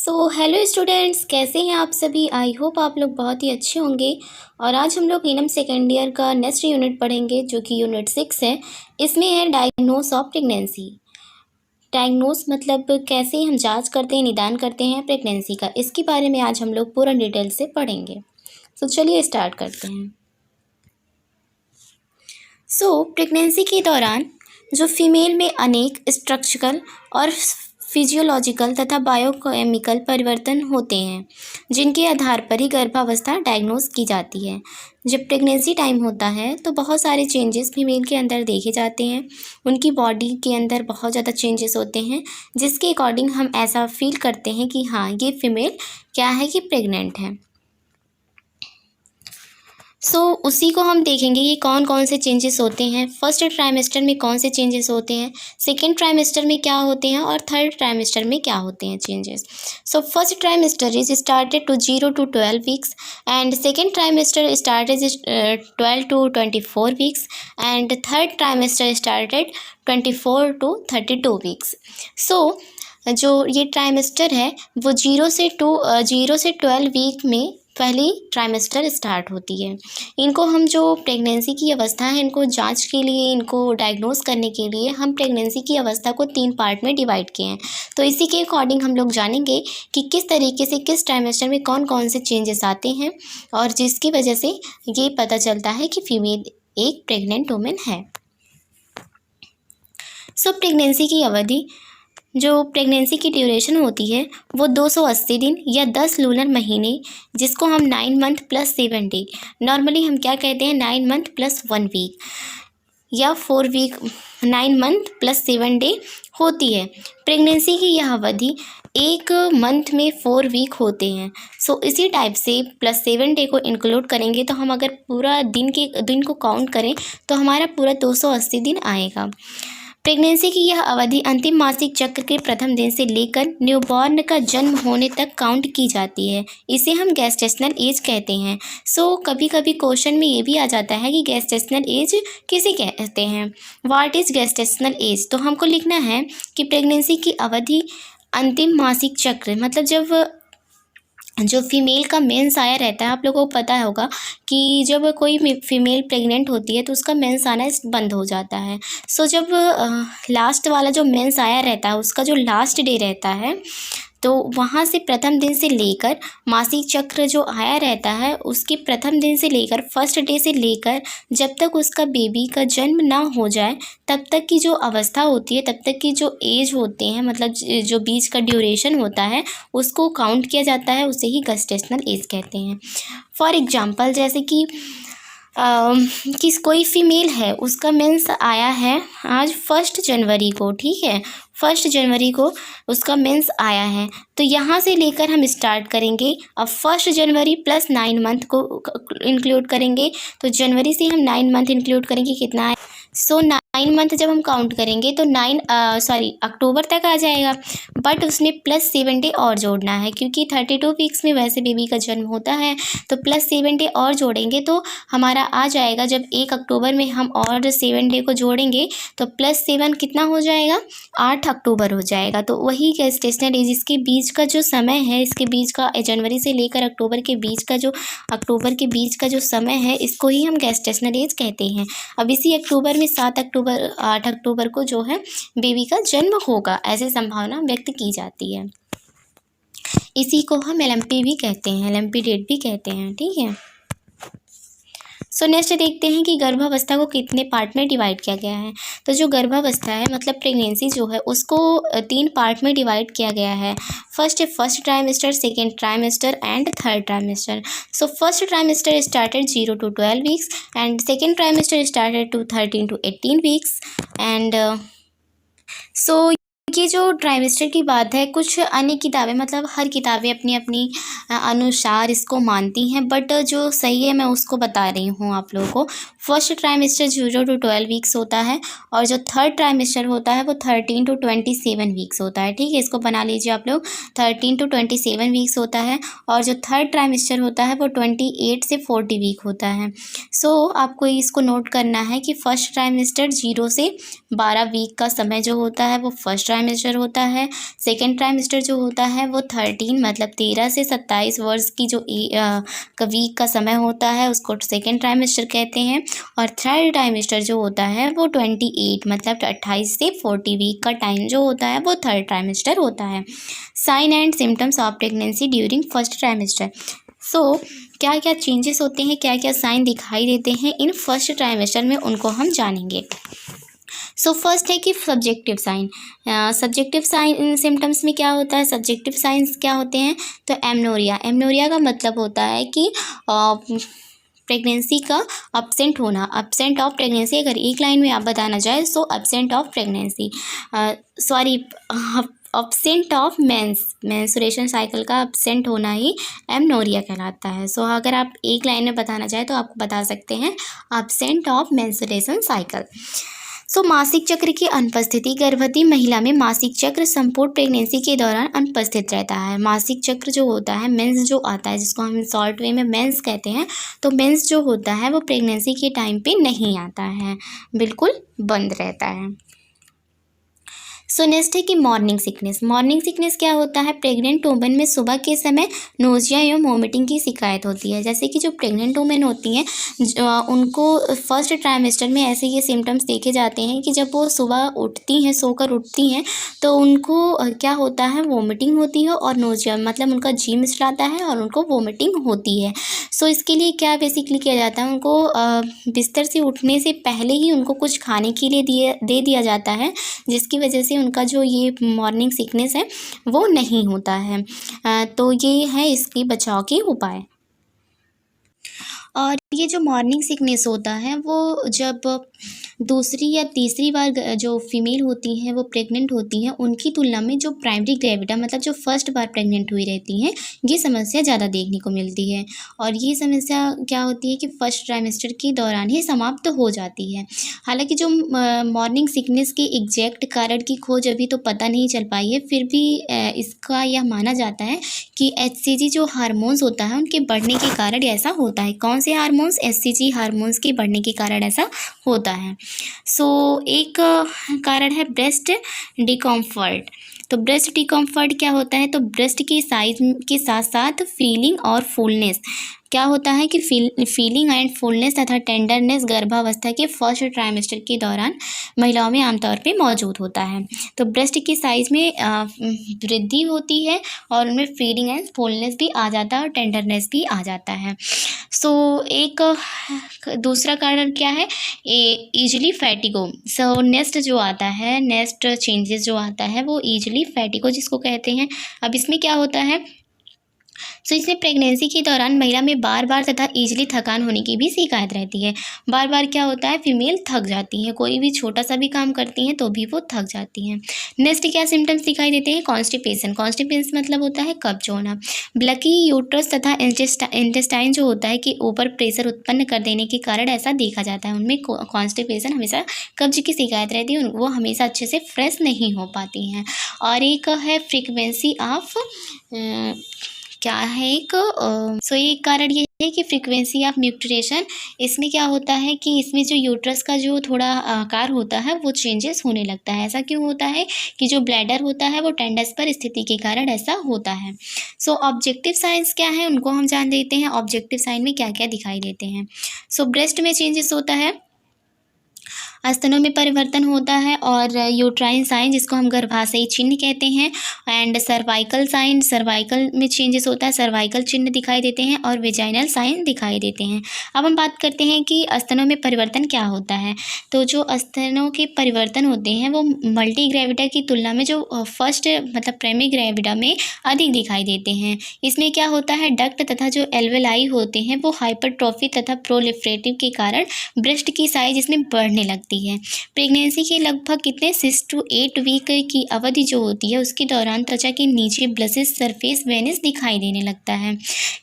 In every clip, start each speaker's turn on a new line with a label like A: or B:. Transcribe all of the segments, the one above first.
A: Hello students, कैसे हैं आप सभी। आई होप आप लोग बहुत ही अच्छे होंगे। और आज हम लोग नीलम सेकेंड ईयर का नेक्स्ट यूनिट पढ़ेंगे जो कि यूनिट 6 है। इसमें है डायग्नोस ऑफ प्रेगनेंसी। डायग्नोस मतलब कैसे हम जांच करते हैं, निदान करते हैं प्रेगनेंसी का। इसके बारे में आज हम लोग पूरा डिटेल से पढ़ेंगे। चलिए स्टार्ट करते हैं। प्रेगनेंसी के दौरान जो फीमेल में अनेक स्ट्रक्चरल और फिजियोलॉजिकल तथा बायोकेमिकल परिवर्तन होते हैं, जिनके आधार पर ही गर्भावस्था डायग्नोस की जाती है। जब प्रेगनेंसी टाइम होता है तो बहुत सारे चेंजेस फीमेल के अंदर देखे जाते हैं। उनकी बॉडी के अंदर बहुत ज़्यादा चेंजेस होते हैं, जिसके अकॉर्डिंग हम ऐसा फील करते हैं कि हाँ, ये फीमेल क्या है कि प्रेग्नेंट है। उसी को हम देखेंगे कि कौन कौन से चेंजेस होते हैं। फर्स्ट ट्राइमेस्टर में कौन से चेंजेस होते हैं, सेकेंड ट्राइमेस्टर में क्या होते हैं और थर्ड ट्राइमेस्टर में क्या होते हैं changes. First trimester is started to 0 to 12 weeks and second trimester started 12 to 24 weeks and third trimester started 24 to 32 weeks. जो ये ट्राइमेस्टर है वो 0 से 12 वीक में पहली ट्राइमेस्टर स्टार्ट होती है। इनको हम जो प्रेगनेंसी की अवस्था है, इनको जांच के लिए, इनको डायग्नोस करने के लिए हम प्रेगनेंसी की अवस्था को 3 पार्ट में डिवाइड किए हैं। तो इसी के अकॉर्डिंग हम लोग जानेंगे कि किस तरीके से किस ट्राइमेस्टर में कौन कौन से चेंजेस आते हैं और जिसकी वजह से ये पता चलता है कि फीमेल एक प्रेग्नेंट वुमेन है। प्रेगनेंसी की अवधि, जो प्रेगनेंसी की ड्यूरेशन होती है वो 280 दिन या 10 लूनर महीने, जिसको हम 9 मंथ प्लस 7 डे, नॉर्मली हम क्या कहते हैं 9 मंथ प्लस 1 वीक या 4 वीक, 9 मंथ प्लस 7 डे होती है। प्रेगनेंसी की यह अवधि एक मंथ में 4 वीक होते हैं। इसी टाइप से प्लस 7 डे को इंक्लूड करेंगे तो हम अगर पूरा दिन को काउंट करें तो हमारा पूरा 280 दिन आएगा। प्रेगनेंसी की यह अवधि अंतिम मासिक चक्र के प्रथम दिन से लेकर न्यूबॉर्न का जन्म होने तक काउंट की जाती है। इसे हम गेस्टेशनल एज कहते हैं। कभी कभी क्वेश्चन में ये भी आ जाता है कि गेस्टेशनल एज किसे कहते हैं, व्हाट इज गेस्टेशनल एज। तो हमको लिखना है कि प्रेगनेंसी की अवधि अंतिम मासिक चक्र, मतलब जब जो फीमेल का मेंस आया रहता है, आप लोगों को पता होगा कि जब कोई फीमेल प्रेग्नेंट होती है तो उसका मेंस आना बंद हो जाता है। जब लास्ट वाला जो मेंस आया रहता है, उसका जो लास्ट डे रहता है, तो वहाँ से प्रथम दिन से लेकर मासिक चक्र जो आया रहता है, उसके प्रथम दिन से लेकर फर्स्ट डे से लेकर जब तक उसका बेबी का जन्म ना हो जाए तब तक की जो अवस्था होती है, तब तक की जो एज होते हैं, मतलब जो बीच का ड्यूरेशन होता है, उसको काउंट किया जाता है। उसे ही गेस्टेशनल एज कहते हैं। फॉर एग्जांपल, जैसे कि कोई फीमेल है, उसका मेंस आया है आज 1 जनवरी को, ठीक है, 1 जनवरी को उसका मेंस आया है, तो यहाँ से लेकर हम स्टार्ट करेंगे। अब 1 जनवरी प्लस 9 मंथ को इंक्लूड करेंगे, तो जनवरी से हम 9 मंथ इंक्लूड करेंगे, कितना है 9 मंथ जब हम काउंट करेंगे तो अक्टूबर तक आ जाएगा। बट उसमें प्लस 7 डे और जोड़ना है, क्योंकि 32 वीक्स में वैसे बेबी का जन्म होता है, तो प्लस 7 डे और जोड़ेंगे तो हमारा आ जाएगा। जब 1 अक्टूबर में हम और 7 डे को जोड़ेंगे तो प्लस 7 कितना हो जाएगा, 8 अक्टूबर हो जाएगा। तो वही गेस्टेशनल एज, इसके बीच का जो समय है, इसके बीच का जनवरी से लेकर अक्टूबर के बीच का जो समय है, इसको ही हम गेस्टेशनल एज कहते हैं। अब इसी अक्टूबर में 7 अक्टूबर 8 अक्टूबर को जो है बेबी का जन्म होगा, ऐसी संभावना व्यक्त की जाती है। इसी को हम LMP भी कहते हैं, LMP डेट भी कहते हैं, ठीक है। नेक्स्ट देखते हैं कि गर्भावस्था को कितने पार्ट में डिवाइड किया गया है। तो जो गर्भावस्था है, मतलब प्रेगनेंसी जो है, उसको 3 पार्ट में डिवाइड किया गया है। First trimester, second trimester and third trimester. First trimester started 0 to 12 weeks and second trimester started 13 to 18 weeks and ये जो ट्राइमेस्टर की बात है, कुछ अन्य किताबें, मतलब हर किताबें अपनी अपनी अनुसार इसको मानती हैं, बट जो सही है मैं उसको बता रही हूँ आप लोगों को। फर्स्ट ट्राइमेस्टर 0 to 12 वीक्स होता है और जो थर्ड ट्राइमेस्टर होता है वो 13 to 27 वीक्स होता है, ठीक है। इसको बना लीजिए आप लोग, 13 to 27 वीक्स होता है और जो थर्ड ट्राइमेस्टर होता है वो 28 से 40 वीक होता है। आपको इसको नोट करना है कि फर्स्ट ट्राइमेस्टर 0 से 12 वीक का समय जो होता है वो फर्स्ट ट्राइमेस्टर होता है। सेकेंड ट्राइमेस्टर जो होता है वो 13 मतलब 13 से 27 वर्ष की जो वीक का समय होता है उसको सेकेंड ट्राइमेस्टर कहते हैं। और थर्ड ट्राइमेस्टर जो होता है वो 28 मतलब 28 से 40 वीक का टाइम जो होता है वो थर्ड ट्राइमेस्टर होता है। Sign and symptoms of pregnancy during first trimester. So क्या क्या चेंजेस होते हैं, क्या क्या साइन दिखाई देते हैं इन फर्स्ट ट्राइमेस्टर में, उनको हम जानेंगे। सो फर्स्ट है कि subjective sign. Subjective sign symptoms में क्या होता है, सब्जेक्टिव साइंस क्या होते हैं, तो एमनोरिया। एमनोरिया का मतलब होता है कि प्रेगनेंसी का अब्सेंट होना, अब्सेंट ऑफ प्रेगनेंसी। अगर एक लाइन में आप बताना चाहें so absent of pregnancy, sorry absent of menstruation cycle का अब्सेंट होना ही एमनोरिया कहलाता है। सो अगर आप एक लाइन में बताना चाहें तो आप बता सकते हैं अब्सेंट ऑफ मेंस्ट्रुएशन साइकिल। सो मासिक चक्र की अनुपस्थिति। गर्भवती महिला में मासिक चक्र संपूर्ण प्रेगनेंसी के दौरान अनुपस्थित रहता है। मासिक चक्र जो होता है, मेंस जो आता है जिसको हम शॉर्ट वे में मेंस कहते हैं, तो मेंस जो होता है वो प्रेगनेंसी के टाइम पे नहीं आता है, बिल्कुल बंद रहता है। सो नेक्स्ट है कि मॉर्निंग सिकनेस। मॉर्निंग सिकनेस क्या होता है, प्रेग्नेंट वुमेन में सुबह के समय नोजिया एवं वोमिटिंग की शिकायत होती है। जैसे कि जो प्रेग्नेंट वुमेन होती हैं उनको फर्स्ट ट्राइमेस्टर में ऐसे ये सिम्टम्स देखे जाते हैं कि जब वो सुबह उठती हैं, सोकर उठती हैं, तो उनको क्या होता है, वोमिटिंग होती है और नोजिया मतलब उनका जी मिचलाता है और उनको वोमिटिंग होती है। सो इसके लिए क्या बेसिकली किया जाता है, उनको बिस्तर से उठने से पहले ही उनको कुछ खाने के लिए दे दिया जाता है, जिसकी वजह से उनका जो ये मॉर्निंग सिकनेस है वो नहीं होता है। तो ये है इसकी बचाव के उपाय। और ये जो मॉर्निंग सिकनेस होता है वो जब दूसरी या तीसरी बार जो फीमेल होती हैं वो प्रेग्नेंट होती हैं उनकी तुलना में जो प्राइमरी ग्रेविडा मतलब जो फर्स्ट बार प्रेग्नेंट हुई रहती हैं, ये समस्या ज़्यादा देखने को मिलती है। और ये समस्या क्या होती है कि फर्स्ट ट्राइमेस्टर के दौरान ही समाप्त हो जाती है। हालांकि जो मॉर्निंग सिकनेस के एग्जैक्ट कारण की खोज अभी तो पता नहीं चल पाई है, फिर भी इसका यह माना जाता है कि HCG जो हार्मोन्स होता है उनके बढ़ने के कारण ऐसा होता है। कौन से हार्मोन्स, HCG हार्मोन्स के बढ़ने के कारण ऐसा होता है। सो एक कारण है ब्रेस्ट डिकम्फर्ट। तो ब्रेस्ट डिकम्फर्ट क्या होता है, तो ब्रेस्ट की साइज के साथ साथ फीलिंग और फुलनेस क्या होता है कि फीलिंग एंड फुलनेस तथा टेंडरनेस गर्भावस्था के फर्स्ट ट्राइमेस्टर के दौरान महिलाओं में आमतौर पे मौजूद होता है। तो ब्रेस्ट की साइज़ में वृद्धि होती है और उनमें फीलिंग एंड फुलनेस भी आ जाता है और टेंडरनेस भी आ जाता है। सो एक दूसरा कारण क्या है, ईजिली फैटिगो। सो नेक्स्ट जो आता है, नेक्स्ट चेंजेस जो आता है वो ईजिली फैटिगो जिसको कहते हैं। अब इसमें क्या होता है, सो इसमें प्रेगनेंसी के दौरान महिला में बार बार तथा ईजिली थकान होने की भी शिकायत रहती है। बार बार क्या होता है, फीमेल थक जाती है, कोई भी छोटा सा भी काम करती हैं तो भी वो थक जाती हैं। नेक्स्ट क्या सिम्टम्स दिखाई देते हैं, कॉन्स्टिपेशन। कॉन्स्टिपेशन मतलब होता है कब्ज होना। ब्लकी यूट्रस तथा इंटेस्टाइन जो होता है कि ऊपर प्रेशर उत्पन्न कर देने के कारण ऐसा देखा जाता है। उनमें कॉन्स्टिपेशन हमेशा कब्ज की शिकायत रहती है, वो हमेशा अच्छे से फ्रेश नहीं हो पाती हैं। और एक है फ्रीक्वेंसी ऑफ क्या है एक सो एक कारण ये है कि फ्रीक्वेंसी ऑफ न्यूट्रिशन। इसमें क्या होता है कि इसमें जो यूट्रस का जो थोड़ा आकार होता है वो चेंजेस होने लगता है। ऐसा क्यों होता है कि जो ब्लैडर होता है वो टेंडस पर स्थिति के कारण ऐसा होता है। सो ऑब्जेक्टिव साइंस क्या है उनको हम जान लेते हैं। ऑब्जेक्टिव साइन में क्या क्या दिखाई देते हैं। सो ब्रेस्ट में चेंजेस होता है, स्तनों में परिवर्तन होता है, और यूट्राइन साइन जिसको हम गर्भाशयी चिन्ह कहते हैं, एंड सर्वाइकल साइन, सर्वाइकल में चेंजेस होता है, सर्वाइकल चिन्ह दिखाई देते हैं, और वेजाइनल साइन दिखाई देते हैं। अब हम बात करते हैं कि स्तनों में परिवर्तन क्या होता है। तो जो स्तनों के परिवर्तन होते हैं वो मल्टी ग्रेविडा की तुलना में जो फर्स्ट मतलब प्राइमरी ग्रेविडा में अधिक दिखाई देते हैं। इसमें क्या होता है, डक्ट तथा जो एल्वेलाई होते हैं वो हाइपरट्रॉफी तथा प्रोलिफरेटिव के कारण ब्रेस्ट की साइज इसमें बढ़ने लगती है। प्रेगनेंसी के लगभग कितने 6 to 8 वीक की अवधि जो होती है उसके दौरान त्वचा के नीचे ब्लसेस सरफेस वेनिस दिखाई देने लगता है।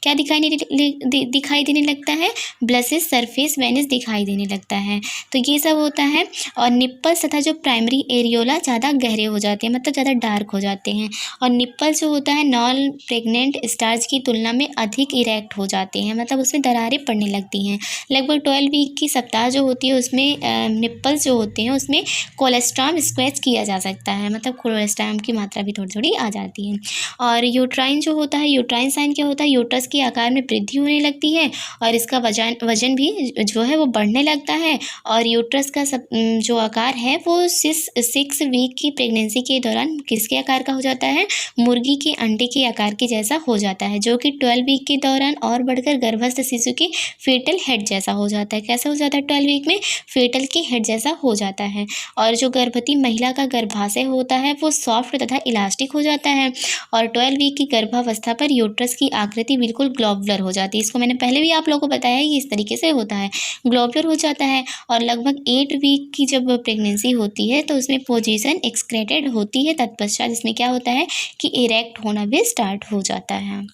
A: क्या दिखाई देने लगता है, ब्लसेस सरफेस वेनिस दिखाई देने लगता है। तो ये सब होता है। और निप्पल्स तथा जो प्राइमरी एरियोला ज़्यादा गहरे हो जाते हैं, मतलब ज़्यादा डार्क हो जाते हैं। और निप्पल जो होता है नॉन प्रेग्नेंट स्टार्च की तुलना में अधिक इरेक्ट हो जाते हैं, मतलब उसमें दरारें पड़ने लगती हैं। लगभग 12 वीक की सप्ताह जो होती है उसमें निप्पल्स जो होते हैं उसमें कोलेस्ट्रॉम स्क्वैच किया जा सकता है, मतलब कोलेस्ट्रॉम की मात्रा भी थोड़ी थोड़ी आ जाती है। और यूट्राइन जो होता है, यूट्राइन साइन क्या होता है, यूट्रस के आकार में वृद्धि होने लगती है और इसका वजन भी जो है वो बढ़ने लगता है। और यूट्रस का जो आकार है वो 6 वीक की प्रेगनेंसी के दौरान किसके आकार का हो जाता है, मुर्गी के अंडे के आकार के जैसा हो जाता है, जो कि 12 वीक के दौरान और बढ़कर गर्भस्थ शिशु के फेटल हेड जैसा हो जाता है। कैसा हो जाता है, 12 वीक में फेटल के हेड जैसा हो जाता है। और जो गर्भवती महिला का गर्भाशय होता है वो सॉफ्ट तथा इलास्टिक हो जाता है। और 12 वीक की गर्भावस्था पर यूट्रस की आकृति बिल्कुल ग्लोबुलर हो जाती है। इसको मैंने पहले भी आप लोगों को बताया है कि इस तरीके से होता है, ग्लोबुलर हो जाता है। और लगभग 8 वीक की जब प्रेगनेंसी होती है तो उसमें पोजीशन एक्सक्रेटेड होती है, तत्पश्चात इसमें क्या होता है कि इरेक्ट होना भी स्टार्ट हो जाता है।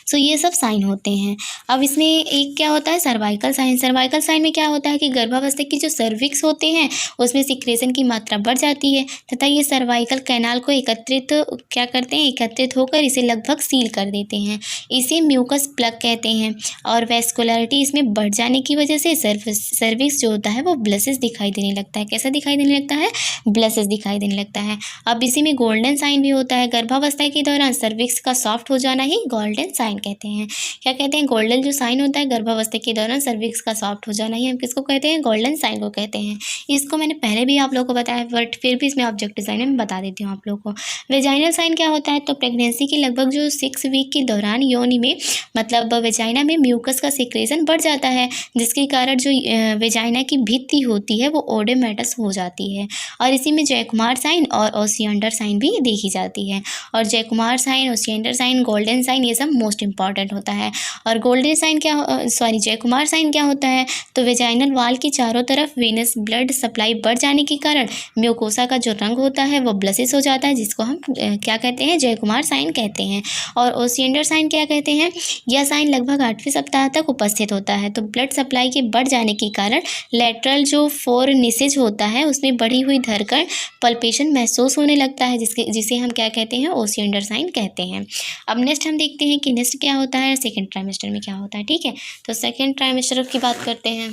A: सो ये सब साइन होते हैं। अब इसमें एक क्या होता है, सर्वाइकल साइन। सर्वाइकल साइन में क्या होता है कि गर्भावस्था की जो सर्विक्स होते हैं उसमें सिक्रेशन की मात्रा बढ़ जाती है तथा ये सर्वाइकल कैनाल को क्या करते हैं, एकत्रित होकर इसे लगभग सील कर देते हैं। इसे म्यूकस प्लग कहते हैं। और वेस्कुलरिटी इसमें बढ़ जाने की वजह से सर्विक्स जो होता है वो ब्लसेस दिखाई देने लगता है। कैसा दिखाई देने लगता है, ब्लसेस दिखाई देने लगता है। अब इसी में गोल्डन साइन भी होता है। गर्भावस्था के दौरान सर्विक्स का सॉफ्ट हो जाना ही गोल्डन साइन कहते हैं। क्या कहते हैं, गोल्डन जो साइन होता है गर्भावस्था के दौरान सर्विक्स का सॉफ्ट हो जाना ही हम किसको कहते हैं, गोल्डन साइन को कहते हैं। इसको मैंने पहले भी आप लोगों को बताया, बट फिर भी इसमें ऑब्जेक्टिव साइन में बता देती हूँ आप लोगों को। वेजाइनल साइन क्या होता है, तो प्रेगनेंसी के लगभग जो 6 वीक के दौरान योनि में मतलब वेजाइना में म्यूकस का सिक्रेशन बढ़ जाता है, जिसके कारण जो वेजाइना की भित्ति होती है वो ओडेमेटस हो जाती है। और इसी में जयकुमार साइन और ओसियंडर साइन भी देखी जाती है। और Jacquemier sign, Osiander sign, golden sign ये सब मोस्ट इंपॉर्टेंट होता है। और गोल्डन साइन जयकुमार साइन क्या होता है, तो वेजाइनल वाल के चारों तरफ वेनस ब्लड सप्लाई बढ़ जाने के कारण म्यूकोसा का जो रंग होता है वो ब्लसिस हो जाता है, जिसको हम क्या कहते हैं, जयकुमार साइन कहते हैं। और ओसियंडर साइन क्या कहते हैं, यह साइन लगभग 8वें सप्ताह तक उपस्थित होता है। तो ब्लड सप्लाई के बढ़ जाने के कारण लेटरल जो फोरनिसेज होता है उसमें बढ़ी हुई धड़कन पल्पेशन महसूस होने लगता है, जिसे हम क्या कहते हैं, ओसियंडर साइन कहते हैं। अब नेक्स्ट हम देखते हैं कि नेक्स्ट क्या होता है, सेकेंड ट्राइमेस्टर में क्या होता है। ठीक है, तो सेकेंड ट्राइमेस्टर की बात करते हैं।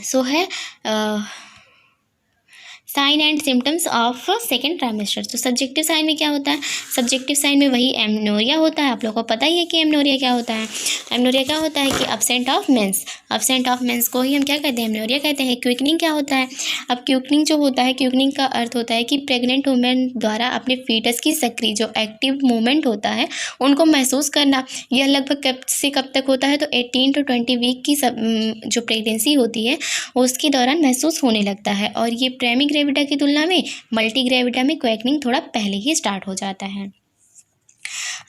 A: सो है sign and symptoms of second trimester. तो सब्जेक्टिव साइन में क्या होता है, सब्जेक्टिव साइन में वही एमनोरिया होता है। आप लोगों को पता ही है कि एमनोरिया क्या होता है। एमनोरिया क्या होता है कि absent of menses, absent of menses को ही हम क्या कहते हैं, एमनोरिया कहते हैं। क्विकनिंग क्या होता है, अब क्विकनिंग जो होता है, क्विकनिंग का अर्थ होता है कि प्रेग्नेंट वुमेन द्वारा अपने फीटस की सक्रिय जो एक्टिव मूवमेंट होता है उनको महसूस करना। यह लगभग कब से कब तक होता है, तो 18 to 20 वीक की जो प्रेगनेंसी होती है उसके दौरान महसूस होने लगता है। और ये प्राइमरी ग्रेविटा की तुलना में मल्टी ग्रेविटा में क्वेकनिंग थोड़ा पहले ही स्टार्ट हो जाता है।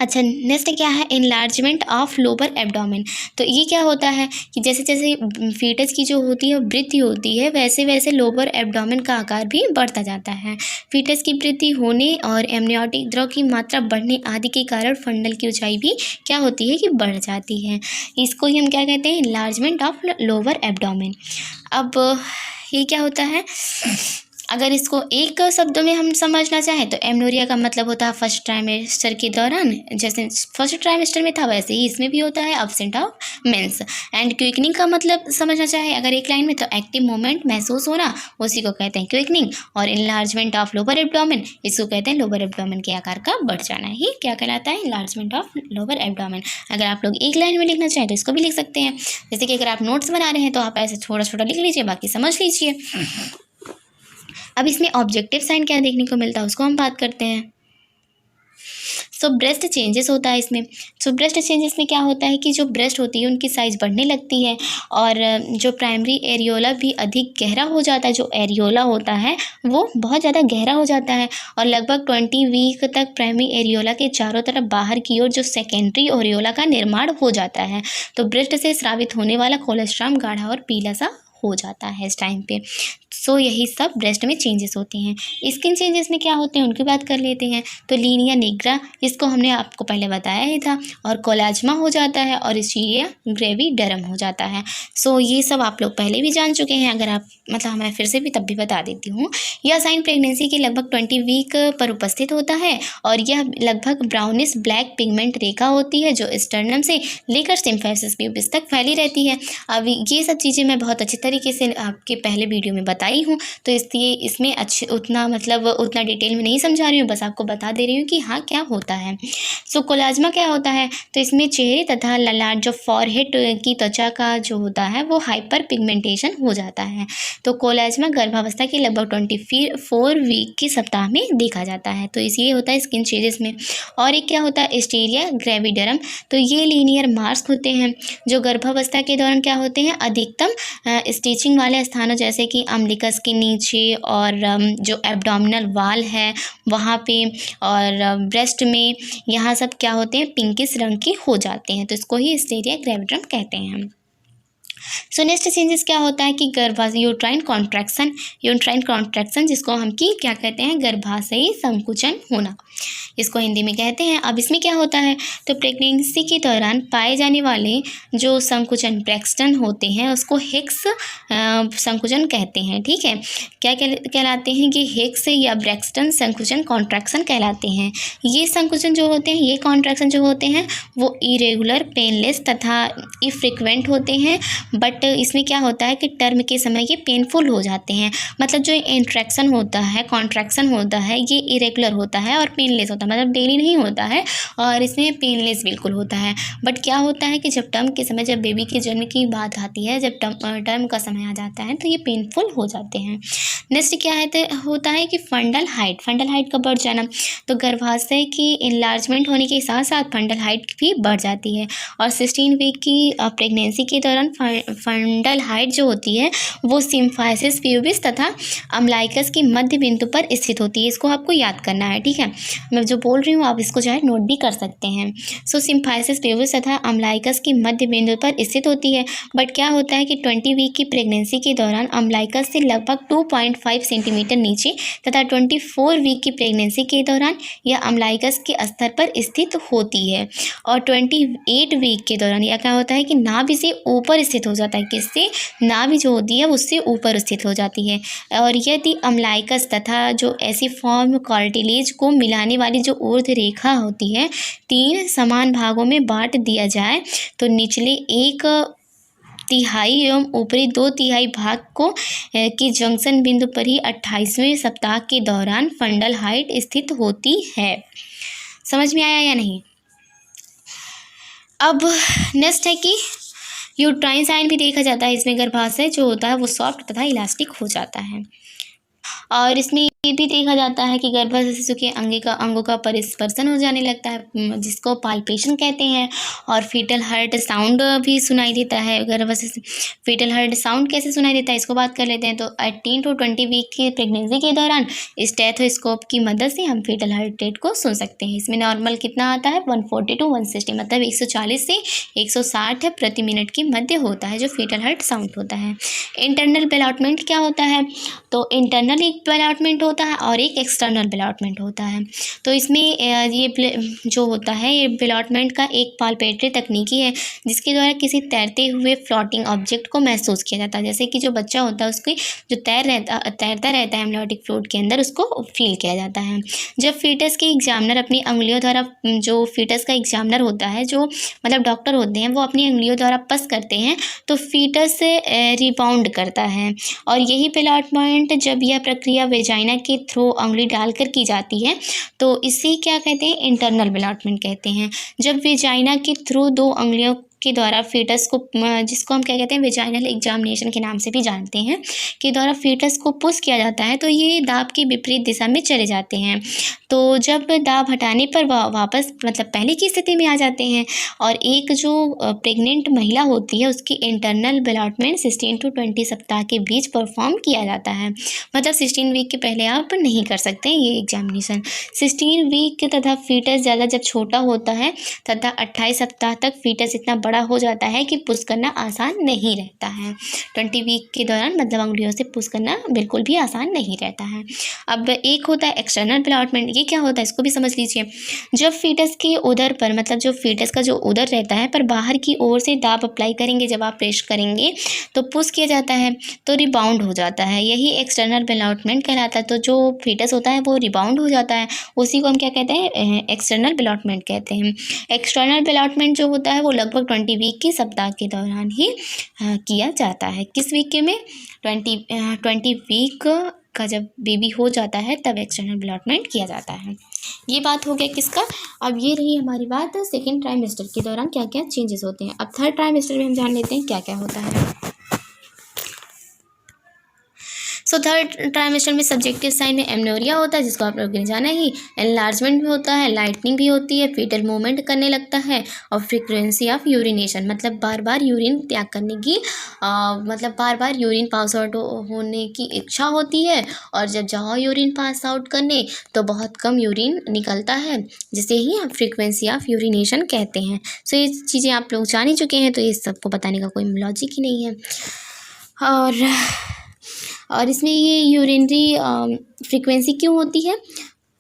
A: अच्छा, नेक्स्ट क्या है, इनलार्जमेंट ऑफ लोअर एब्डोमेन। तो ये क्या होता है कि जैसे जैसे फीटस की जो होती है वृद्धि होती है वैसे वैसे लोअर एब्डोमेन का आकार भी बढ़ता जाता है। फीटस की वृद्धि होने और एमनियोटिक द्रव की मात्रा बढ़ने आदि के कारण फंडल की ऊंचाई भी क्या होती है कि बढ़ जाती है। इसको ही हम क्या कहते हैं, इनलार्जमेंट ऑफ लोअर एब्डोमेन। अब ये क्या होता है, अगर इसको एक शब्दों में हम समझना चाहें तो एमनोरिया का मतलब होता है फर्स्ट ट्राइमेस्टर के दौरान, जैसे फर्स्ट ट्राइमेस्टर में था वैसे ही इसमें भी होता है, absent of menses. And quickening का मतलब समझना चाहे अगर एक लाइन में, तो एक्टिव मूवमेंट महसूस होना, उसी को कहते हैं क्विकनिंग। और इनलार्जमेंट ऑफ लोअर एब्डोमेन, इसको कहते हैं लोअर एब्डोमेन के आकार का बढ़ जाना ही क्या कहलाता है, इनलार्जमेंट ऑफ लोअर एब्डोमेन। अगर आप लोग एक लाइन में लिखना चाहें तो इसको भी लिख सकते हैं। जैसे कि अगर आप नोट्स बना रहे हैं तो आप ऐसे छोटा छोटा लिख लीजिए, बाकी समझ लीजिए। अब इसमें ऑब्जेक्टिव साइन क्या देखने को मिलता है उसको हम बात करते हैं। सो ब्रेस्ट चेंजेस होता है इसमें। सो ब्रेस्ट चेंजेस में क्या होता है कि जो ब्रेस्ट होती है उनकी साइज़ बढ़ने लगती है और जो प्राइमरी एरियोला भी अधिक गहरा हो जाता है। जो एरियोला होता है वो बहुत ज़्यादा गहरा हो जाता है और लगभग 20 वीक तक प्राइमरी एरियोला के चारों तरफ बाहर की ओर जो सेकेंडरी एरियोला का निर्माण हो जाता है। तो ब्रेस्ट से स्रावित होने वाला कोलेस्ट्रॉम गाढ़ा और पीला सा हो जाता है इस टाइम पे। सो यही सब ब्रेस्ट में चेंजेस होते हैं। स्किन चेंजेस में क्या होते हैं उनकी बात कर लेते हैं। तो लीनिया निग्रा, इसको हमने आपको पहले बताया ही था, और कोलाज्मा हो जाता है, और इसीलिए ग्रेविडरम हो जाता है। सो ये सब आप लोग पहले भी जान चुके हैं, अगर आप मतलब मैं फिर से भी तब भी बता देती हूँ। यह साइन प्रेगनेंसी के लगभग 20 वीक पर उपस्थित होता है, और यह लगभग ब्राउनिश ब्लैक पिगमेंट रेखा होती है जो स्टर्नम से लेकर सिम्फाइसिस प्यूबिस तक फैली रहती है। अब ये सब चीज़ें मैं बहुत अच्छी तरीके से आपके पहले वीडियो में बताई हूँ, तो इसलिए इसमें उतना डिटेल में नहीं समझा रही हूँ, बस आपको बता दे रही हूँ कि हाँ क्या होता है। सो कोलाज्मा क्या होता है, तो इसमें चेहरे तथा ललाट जो फॉरहेड की त्वचा का जो होता है वो हाइपर पिगमेंटेशन हो जाता है। तो कोलाज्मा गर्भावस्था के लगभग 24 वीक के सप्ताह में देखा जाता है। तो इसलिए होता है स्किन चेंजेस में। और एक क्या होता है एस्टेरिया ग्रेविडरम, तो ये लीनियर मार्क्स होते हैं जो गर्भावस्था के दौरान क्या होते हैं, अधिकतम स्टिचिंग वाले स्थानों जैसे कि अम्बिलिकस के नीचे, और जो एब्डोमिनल वाल है वहाँ पे, और ब्रेस्ट में, यहाँ सब क्या होते हैं पिंकिश रंग के हो जाते हैं। तो इसको ही एस्टेरिया ग्रेविडरम कहते हैं। सो नेक्स्ट चेंजेस क्या होता है कि यूट्राइन कॉन्ट्रैक्शन जिसको हम की क्या कहते हैं, गर्भाशयी संकुचन होना, इसको हिंदी में कहते हैं। अब इसमें क्या होता है, तो प्रेगनेंसी के दौरान पाए जाने वाले जो संकुचन ब्रैक्सटन होते हैं उसको हेक्स संकुचन कहते हैं। ठीक है, क्या कहलाते हैं कि हेक्स या ब्रैक्सटन संकुचन कॉन्ट्रैक्शन कहलाते हैं। ये संकुचन जो होते हैं, ये कॉन्ट्रैक्शन जो होते हैं वो इरेगुलर, पेनलेस तथा इफ्रीक्वेंट होते हैं, बट इसमें क्या होता है कि टर्म के समय ये पेनफुल हो जाते हैं। मतलब जो इंट्रैक्शन होता है, कॉन्ट्रैक्शन होता है, ये इरेगुलर होता है और पेनलेस होता है, मतलब डेली नहीं होता है, और इसमें पेनलेस बिल्कुल होता है। बट क्या होता है कि जब टर्म के समय, जब बेबी के जन्म की बात आती है, जब टर्म का समय आ जाता है तो ये पेनफुल हो जाते हैं। नेक्स्ट क्या है, तो होता है कि फंडल हाइट का बढ़ जाना, तो गर्भाशय की इनलार्जमेंट होने के साथ साथ फंडल हाइट भी बढ़ जाती है। और 16 वीक की प्रेगनेंसी के दौरान फंडल हाइट जो होती है वो सिम्फाइसिस प्यूबिस तथा अम्लाइकस की मध्य बिंदु पर स्थित होती है। इसको आपको याद करना है। ठीक है, मैं जो बोल रही हूँ आप इसको जो है नोट भी कर सकते हैं। सो सिम्फाइसिस प्यूबिस तथा अम्लाइकस की मध्य बिंदु पर स्थित होती है। बट क्या होता है कि 20 वीक की प्रेगनेंसी के दौरान अम्लाइकस से लगभग 2.5 सेंटीमीटर नीचे तथा 24 वीक की प्रेगनेंसी के दौरान यह अम्लाइकस के स्तर पर स्थित होती है। और 28 वीक के दौरान यह क्या होता है कि नाभि से ऊपर स्थित हो जाता है। किससे, नाभि जो होती है उससे ऊपर स्थित हो जाती है। और यदि अम्लाइकस तथा जो ऐसी फॉर्म कार्टिलेज को मिलाने वाली जो ऊर्ध्व रेखा होती है 3 समान भागों में बांट दिया जाए तो निचले 1/3 एवं ऊपरी 2/3 भाग को की जंक्शन बिंदु पर ही 28वें सप्ताह के दौरान फंडल हाइट स्थित होती है। समझ में आया या नहीं? अब नेक्स्ट है कि यूट्राइन साइन भी देखा जाता है। इसमें गर्भाशय जो होता है वो सॉफ्ट तथा इलास्टिक हो जाता है। और इसमें ये भी देखा जाता है कि गर्भाशय शिशु के अंगों का परिस्पर्शन हो जाने लगता है जिसको पाल्पेशन कहते हैं। और फीटल हार्ट साउंड भी सुनाई देता है। गर्भाशय फीटल हार्ट साउंड कैसे सुनाई देता है इसको बात कर लेते हैं। तो 18 to 20 वीक की प्रेगनेंसी के दौरान स्टेथोस्कोप की मदद से हम फीटल हार्ट रेट को सुन सकते हैं। इसमें नॉर्मल कितना आता है 140 to 160, मतलब 140 से 160 प्रति मिनट के मध्य होता है जो फीटल हार्ट साउंड होता है। इंटरनल बेलॉटमेंट क्या होता है, तो इंटरनल एक बेलॉटमेंट होता है और एक एक्सटर्नल बेलॉटमेंट होता है। तो इसमें ये जो होता है ये बेलॉटमेंट का एक पाल्पेटरी तकनीकी है जिसके द्वारा किसी तैरते हुए फ्लोटिंग ऑब्जेक्ट को महसूस किया जाता है। जैसे कि जो बच्चा होता है उसकी जो तैरता रहता है एम्नियोटिक फ्लूइड के अंदर, उसको फील किया जाता है। जब फीटस के एग्जामिनर अपनी उंगलियों द्वारा, जो फीटस का एग्जामिनर होता है, जो मतलब डॉक्टर होते हैं, वो अपनी उंगलियों द्वारा पस करते हैं तो फीटस रिबाउंड करता है। और यही बेलॉटमेंट जब यह प्रक्रिया वेजाइना के थ्रू उंगली डालकर की जाती है तो इसे क्या कहते हैं, इंटरनल बेलॉटमेंट कहते हैं। जब वेजाइना के थ्रू 2 उंगलियों के द्वारा फीटस को, जिसको हम क्या कहते हैं वेजाइनल एग्जामिनेशन के नाम से भी जानते हैं, के द्वारा फीटस को पुश किया जाता है तो ये दाब की विपरीत दिशा में चले जाते हैं। तो जब दाब हटाने पर वापस मतलब पहले की स्थिति में आ जाते हैं। और एक जो प्रेग्नेंट महिला होती है उसकी इंटरनल बेलॉटमेंट 16 to 20 सप्ताह के बीच परफॉर्म किया जाता है। मतलब 16 वीक के पहले आप नहीं कर सकते ये एग्जामिनेशन। 16 वीक तथा फीटस ज़्यादा जब छोटा होता है तथा 28 सप्ताह तक फीटस इतना बड़ा बड़ा हो जाता है कि पुश करना आसान नहीं रहता है। 20 वीक के दौरान मतलब अंगुलियों से पुश करना बिल्कुल भी आसान नहीं रहता है। अब एक होता है एक्सटर्नल डेवलपमेंट, ये क्या होता है इसको भी समझ लीजिए। जब फीटस के उदर पर मतलब जो फीटस का जो उदर रहता है पर बाहर की ओर से दाब अप्लाई करेंगे, जब आप प्रेस करेंगे तो पुश किया जाता है तो रिबाउंड हो जाता है, यही एक्सटर्नल डेवलपमेंट कहलाता है। तो जो फीटस होता है वो रिबाउंड हो जाता है, उसी को हम क्या कहते हैं, एक्सटर्नल डेवलपमेंट कहते हैं। एक्सटर्नल डेवलपमेंट जो होता है वो लगभग 20 वीक के सप्ताह के दौरान ही किया जाता है। किस वीक के में 20 वीक का जब बेबी हो जाता है तब एक्सटर्नल डेवलपमेंट किया जाता है। ये बात हो गया किसका। अब ये रही हमारी बात सेकेंड ट्राइमेस्टर के दौरान क्या क्या चेंजेस होते हैं। अब थर्ड ट्राइमेस्टर में हम जान लेते हैं क्या क्या होता है। सो थर्ड ट्राइमेस्टर में सब्जेक्टिव साइन में एमनोरिया होता है, जिसको आप लोगों ने जाना ही। एनलार्जमेंट भी होता है, लाइटनिंग भी होती है, फीटल मूवमेंट करने लगता है, और फ्रीक्वेंसी ऑफ यूरिनेशन मतलब बार बार यूरिन त्याग करने की मतलब बार बार यूरिन पास आउट होने की इच्छा होती है। और जब जाओ यूरिन पास आउट करने तो बहुत कम यूरिन निकलता है, जिसे ही हम फ्रीक्वेंसी ऑफ यूरिनेशन कहते हैं। सो ये चीज़ें आप लोग जान ही चुके हैं, तो ये सबको बताने का कोई लॉजिक ही नहीं है। और इसमें ये यूरिनरी फ्रीक्वेंसी क्यों होती है,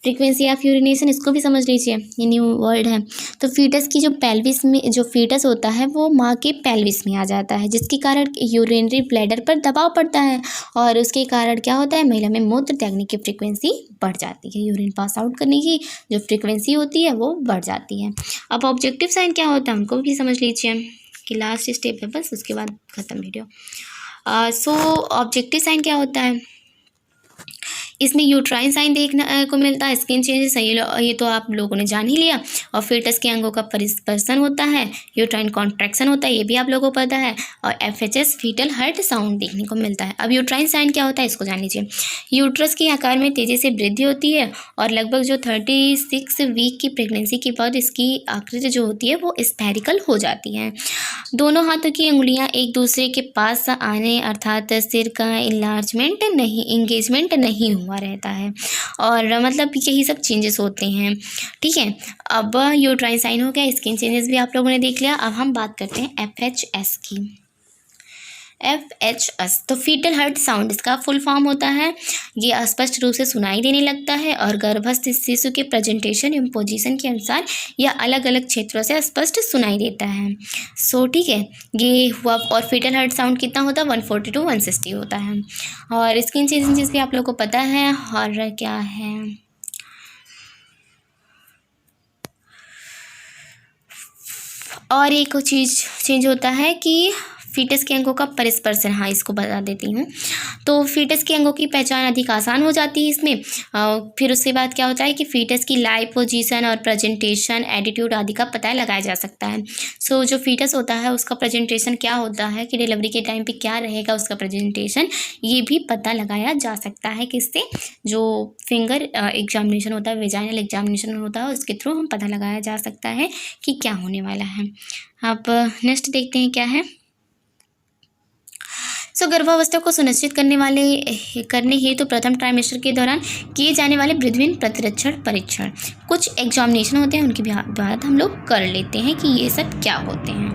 A: फ्रीक्वेंसी ऑफ यूरिनेशन, इसको भी समझ लीजिए, ये न्यू वर्ड है। तो फीटस की जो पेल्विस में जो फीटस होता है वो माँ के पेल्विस में आ जाता है, जिसके कारण यूरिनरी ब्लैडर पर दबाव पड़ता है, और उसके कारण क्या होता है, महिला में मूत्र त्यागने की फ्रीक्वेंसी बढ़ जाती है, यूरिन पास आउट करने की जो फ्रीक्वेंसी होती है वो बढ़ जाती है। अब ऑब्जेक्टिव साइन क्या होता है उनको भी समझ लीजिए, कि लास्ट स्टेप है बस, उसके बाद खत्म वीडियो। सो ऑब्जेक्टिव साइन क्या होता है, इसमें यूट्राइन साइन देखने को मिलता है, स्किन चेंजेस, ये तो आप लोगों ने जान ही लिया। और फीटस के अंगों का परिस्पर्शन होता है, यूट्राइन कॉन्ट्रैक्शन होता है, ये भी आप लोगों को पता है। और FHS फीटल हार्ट साउंड देखने को मिलता है। अब यूट्राइन साइन क्या होता है इसको जान लीजिए। यूट्रस के आकार में तेज़ी से वृद्धि होती है, और लगभग जो 36 वीक की प्रेगनेंसी के बाद इसकी आकृति जो होती है वो स्फेरिकल हो जाती है। दोनों हाथों की अंगुलियां एक दूसरे के पास आने अर्थात सिर का एंगेजमेंट नहीं हुआ रहता है, और मतलब यही सब चेंजेस होते हैं। ठीक है, अब यूट्राइन साइन हो गया, स्किन चेंजेस भी आप लोगों ने देख लिया। अब हम बात करते हैं FHS की। FHS तो फीटल हार्ट साउंड, इसका फुल फॉर्म होता है, ये स्पष्ट रूप से सुनाई देने लगता है और गर्भस्थ शिशु के प्रेजेंटेशन एवं पोजीशन के अनुसार या अलग अलग क्षेत्रों से स्पष्ट सुनाई देता है। सो ठीक है, ये हुआ। और फीटल हार्ट साउंड कितना होता है, 140 to 160 होता है। और स्किन चेंजेस भी आप लोगों को पता है। और क्या है, और एक चीज़ चेंज होता है कि फीटस के अंगों का परिस्पर्शन, हाँ इसको बता देती हूँ। तो फीटस के अंगों की पहचान अधिक आसान हो जाती है इसमें। फिर उसके बाद क्या होता है कि फीटस की लाइव पोजीशन और प्रेजेंटेशन, एटीट्यूड आदि का पता लगाया जा सकता है। सो जो फीटस होता है उसका प्रेजेंटेशन क्या होता है, कि डिलीवरी के टाइम पे क्या रहेगा उसका प्रेजेंटेशन, ये भी पता लगाया जा सकता है किससे, जो फिंगर एग्जामिनेशन होता है, वेजाइनल एग्जामिनेशन होता है, उसके थ्रू हम पता लगाया जा सकता है कि क्या होने वाला है। अब नेक्स्ट देखते हैं क्या है। सो गर्भावस्था को सुनिश्चित करने हेतु प्रथम ट्राइमेस्टर के दौरान किए जाने वाले विभिन्न प्रतिरक्षण परीक्षण, कुछ एग्जामिनेशन होते हैं, उनकी भी बात हम लोग कर लेते हैं कि ये सब क्या होते हैं।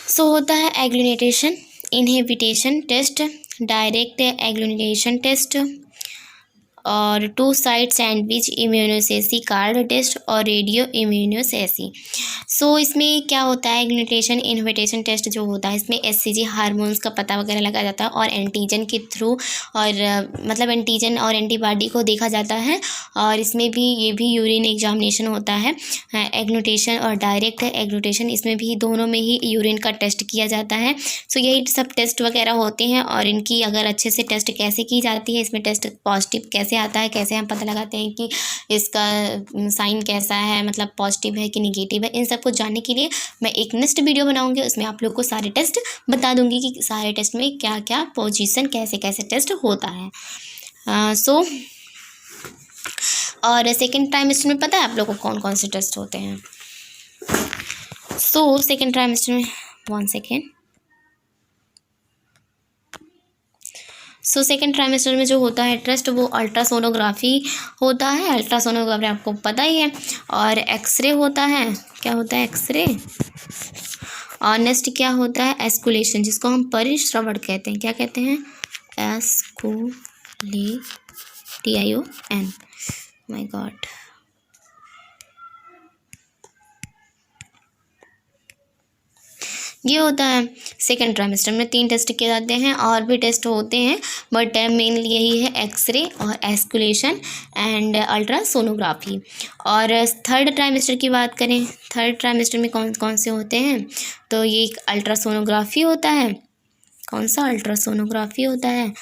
A: सो होता है एग्लूनेटेशन इनहिबिशन टेस्ट, डायरेक्ट एग्लूनेशन टेस्ट, और 2 साइड सैंडविच इम्यूनोसेसी कार्ड टेस्ट, और रेडियो इम्यूनोसेसी। सो इसमें क्या होता है, एग्लूनेटेशन इनहिबिशन टेस्ट जो होता है इसमें HCG हार्मोन्स का पता वगैरह लगाया जाता है, और एंटीजन के थ्रू, और मतलब एंटीजन और एंटीबॉडी को देखा जाता है। और इसमें भी ये भी यूरिन एग्जामिनेशन होता है, एग्लूनेटेशन और डायरेक्ट एग्लूनेटेशन, इसमें भी दोनों में ही यूरिन का टेस्ट किया जाता है। सो यही सब टेस्ट वगैरह होते हैं, और इनकी अगर अच्छे से टेस्ट कैसे की जाती है, इसमें टेस्ट पॉजिटिव कैसे आता है, कैसे हम पता लगाते हैं कि इसका साइन कैसा है, मतलब पॉजिटिव है कि निगेटिव है, इन सबको जानने के लिए मैं एक नेक्स्ट वीडियो बनाऊंगी, उसमें आप लोग को सारे टेस्ट बता दूंगी कि सारे टेस्ट में क्या क्या पोजीशन, कैसे कैसे टेस्ट होता है। सो और सेकेंड ट्राइमेस्टर में पता है आप लोगों को कौन कौन से टेस्ट होते हैं। सो सेकेंड ट्राइमेस्टर में 1 सेकेंड। सो सेकेंड ट्राइमेस्टर में जो होता है टेस्ट वो अल्ट्रासोनोग्राफी होता है। अल्ट्रासोनोग्राफी आपको पता ही है। और एक्सरे होता है, क्या होता है एक्सरे। और नेक्स्ट क्या होता है एस्कुलेशन, जिसको हम परिश्रवण कहते हैं। क्या कहते हैं TION, माय गॉड। ये होता है सेकेंड ट्राइमेस्टर में। 3 टेस्ट किए जाते हैं, और भी टेस्ट होते हैं, बट मेनली यही है एक्सरे और एस्कुलेशन एंड अल्ट्रासोनोग्राफी। और थर्ड ट्राइमेस्टर की बात करें, थर्ड ट्राइमेस्टर में कौन कौन से होते हैं, तो ये एक अल्ट्रासोनोग्राफी होता है। कौन सा अल्ट्रासोनोग्राफी होता है।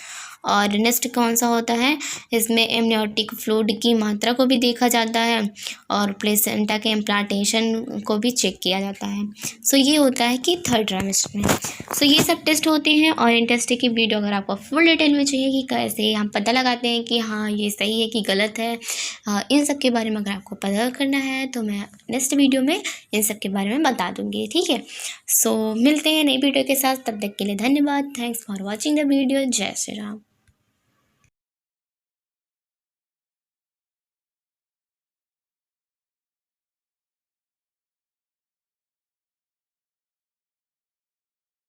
A: और नेक्स्ट कौन सा होता है, इसमें एमनियोटिक फ्लूइड की मात्रा को भी देखा जाता है, और प्लेसेंटा के इम्प्लांटेशन को भी चेक किया जाता है। सो ये होता है कि थर्ड ट्राइमेस्टर में। सो ये सब टेस्ट होते हैं। और इन टेस्ट की वीडियो अगर आपको फुल डिटेल में चाहिए कि कैसे हम पता लगाते हैं कि हाँ ये सही है कि गलत है, इन सब के बारे में अगर आपको पता करना है तो मैं नेक्स्ट वीडियो में इन सब के बारे में बता दूँगी, ठीक है। सो मिलते हैं नई वीडियो के साथ, तब तक के लिए धन्यवाद। Thanks for watching the video. जय श्री राम।